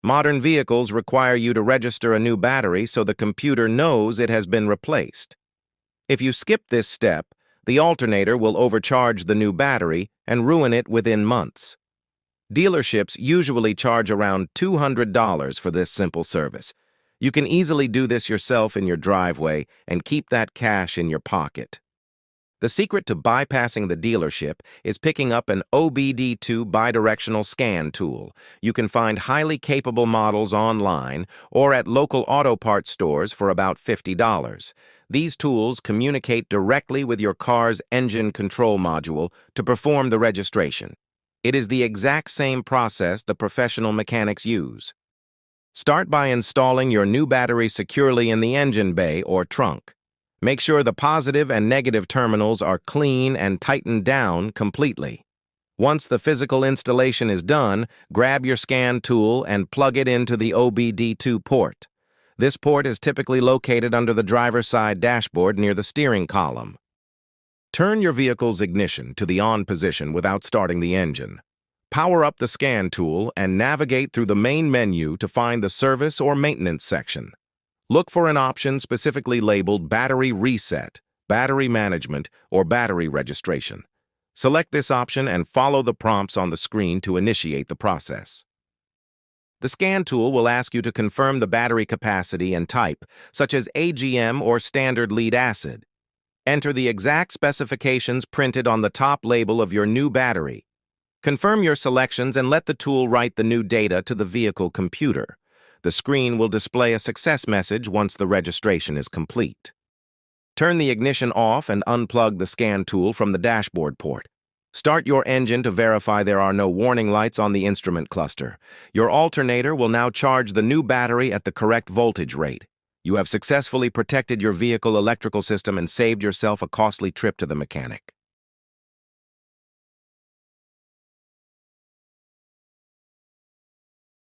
Modern vehicles require you to register a new battery so the computer knows it has been replaced. If you skip this step, the alternator will overcharge the new battery and ruin it within months. Dealerships usually charge around $200 for this simple service. You can easily do this yourself in your driveway and keep that cash in your pocket. The secret to bypassing the dealership is picking up an OBD2 bidirectional scan tool. You can find highly capable models online or at local auto parts stores for about $50. These tools communicate directly with your car's engine control module to perform the registration. It is the exact same process the professional mechanics use. Start by installing your new battery securely in the engine bay or trunk. Make sure the positive and negative terminals are clean and tightened down completely. Once the physical installation is done, grab your scan tool and plug it into the OBD2 port. This port is typically located under the driver's side dashboard near the steering column. Turn your vehicle's ignition to the on position without starting the engine. Power up the scan tool and navigate through the main menu to find the service or maintenance section. Look for an option specifically labeled Battery Reset, Battery Management, or Battery Registration. Select this option and follow the prompts on the screen to initiate the process. The scan tool will ask you to confirm the battery capacity and type, such as AGM or standard lead acid. Enter the exact specifications printed on the top label of your new battery. Confirm your selections and let the tool write the new data to the vehicle computer. The screen will display a success message once the registration is complete. Turn the ignition off and unplug the scan tool from the dashboard port. Start your engine to verify there are no warning lights on the instrument cluster. Your alternator will now charge the new battery at the correct voltage rate. You have successfully protected your vehicle electrical system and saved yourself a costly trip to the mechanic.